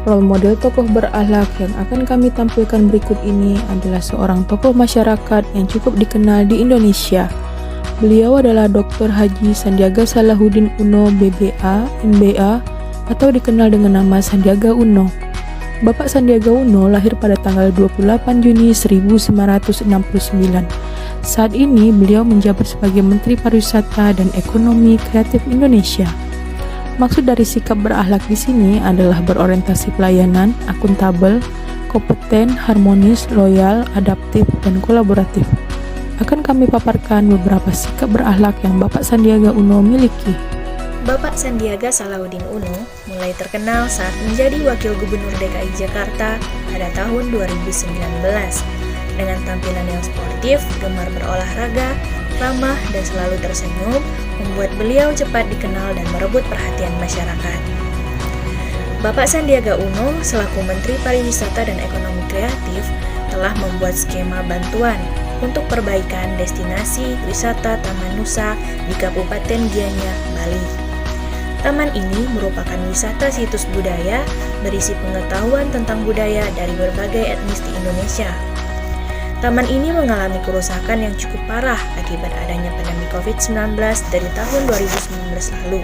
Role model tokoh berakhlak yang akan kami tampilkan berikut ini adalah seorang tokoh masyarakat yang cukup dikenal di Indonesia. Beliau adalah Dr. Haji Sandiaga Salahuddin Uno, BBA, MBA, atau dikenal dengan nama Sandiaga Uno. Bapak Sandiaga Uno lahir pada tanggal 28 Juni 1969. Saat ini beliau menjabat sebagai Menteri Pariwisata dan Ekonomi Kreatif Indonesia. Maksud dari sikap berakhlak di sini adalah berorientasi pelayanan, akuntabel, kompeten, harmonis, loyal, adaptif, dan kolaboratif. Akan kami paparkan beberapa sikap berakhlak yang Bapak Sandiaga Uno miliki. Bapak Sandiaga Salahuddin Uno mulai terkenal saat menjadi Wakil Gubernur DKI Jakarta pada tahun 2019. Dengan tampilan yang sportif, gemar berolahraga, ramah, dan selalu tersenyum, membuat beliau cepat dikenal dan merebut perhatian masyarakat. Bapak Sandiaga Uno selaku Menteri Pariwisata dan Ekonomi Kreatif telah membuat skema bantuan untuk perbaikan destinasi wisata Taman Nusa di Kabupaten Gianyar, Bali. Taman ini merupakan wisata situs budaya berisi pengetahuan tentang budaya dari berbagai etnis di Indonesia. Taman ini mengalami kerusakan yang cukup parah akibat adanya pandemi COVID-19 dari tahun 2019 lalu.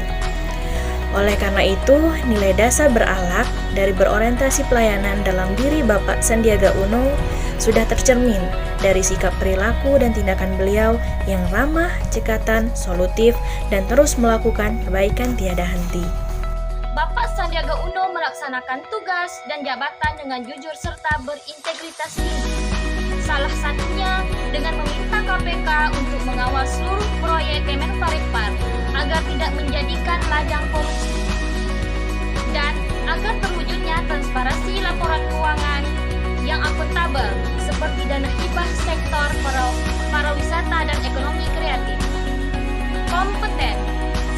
Oleh karena itu, nilai dasar berakhlak dari berorientasi pelayanan dalam diri Bapak Sandiaga Uno sudah tercermin dari sikap perilaku dan tindakan beliau yang ramah, cekatan, solutif, dan terus melakukan kebaikan tiada henti. Bapak Sandiaga Uno melaksanakan tugas dan jabatan dengan jujur serta berintegritas tinggi. Salah satunya dengan meminta KPK untuk mengawal seluruh proyek Kemenparipar agar tidak menjadikan ladang korupsi dan agar terwujudnya transparansi laporan keuangan yang akuntabel seperti dana hibah sektor pariwisata dan ekonomi kreatif. Kompeten.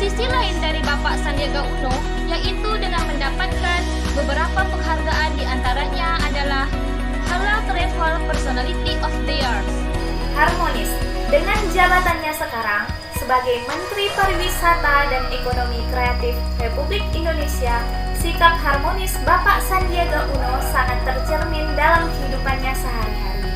Sisi lain dari Bapak Sandiaga Uno yaitu dengan mendapatkan beberapa penghargaan, diantaranya adalah Halal Travel Personality of the Year. Harmonis. Dengan jabatannya sekarang sebagai Menteri Pariwisata dan Ekonomi Kreatif Republik Indonesia, sikap harmonis Bapak Sandiaga Uno sangat tercermin dalam kehidupannya sehari-hari.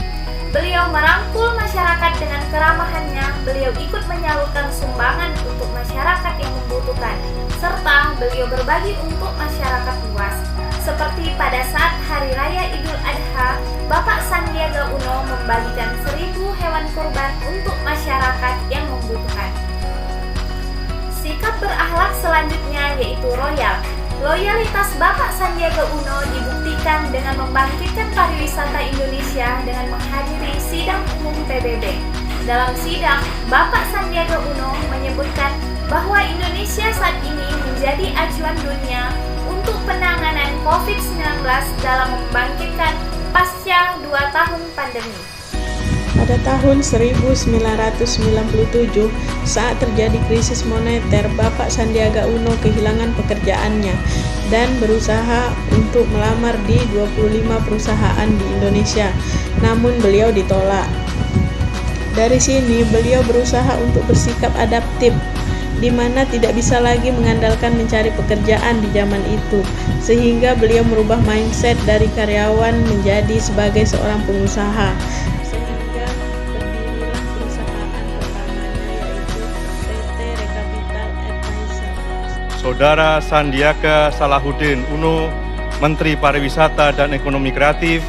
Beliau merangkul masyarakat dengan keramahannya, beliau ikut menyalurkan sumbangan untuk masyarakat yang membutuhkan, serta beliau berbagi untuk masyarakat luas. Seperti pada saat Hari Raya Idul Adha, Bapak Sandiaga Uno membagikan 1.000 hewan kurban untuk masyarakat yang membutuhkan. Sikap berakhlak selanjutnya yaitu royal. Loyalitas Bapak Sandiaga Uno dibuktikan dengan membangkitkan pariwisata Indonesia dengan menghadiri sidang umum PBB. Dalam sidang, Bapak Sandiaga Uno menyebutkan bahwa Indonesia saat ini menjadi acuan dunia untuk penanganan COVID-19 dalam membangkitkan pasca 2 tahun pandemi. Pada tahun 1997, saat terjadi krisis moneter, Bapak Sandiaga Uno kehilangan pekerjaannya dan berusaha untuk melamar di 25 perusahaan di Indonesia, namun beliau ditolak. Dari sini, beliau berusaha untuk bersikap adaptif, di mana tidak bisa lagi mengandalkan mencari pekerjaan di zaman itu, sehingga beliau merubah mindset dari karyawan menjadi sebagai seorang pengusaha, sehingga berdirilah perusahaan pertamanya yaitu PT Rekapital Advisor. Saudara Sandiaga Salahuddin Uno, Menteri Pariwisata dan Ekonomi Kreatif,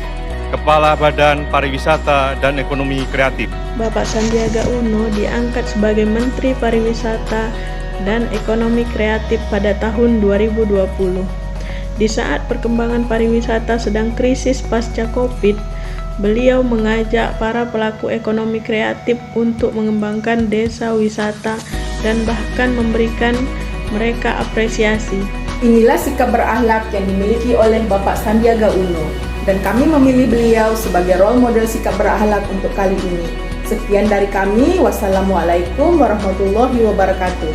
Kepala Badan Pariwisata dan Ekonomi Kreatif. Bapak Sandiaga Uno diangkat sebagai Menteri Pariwisata dan Ekonomi Kreatif pada tahun 2020. Di saat perkembangan pariwisata sedang krisis pasca Covid, beliau mengajak para pelaku ekonomi kreatif untuk mengembangkan desa wisata dan bahkan memberikan mereka apresiasi. Inilah sikap berakhlak yang dimiliki oleh Bapak Sandiaga Uno, dan kami memilih beliau sebagai role model sikap berakhlak untuk kali ini. Sekian dari kami, wassalamualaikum warahmatullahi wabarakatuh.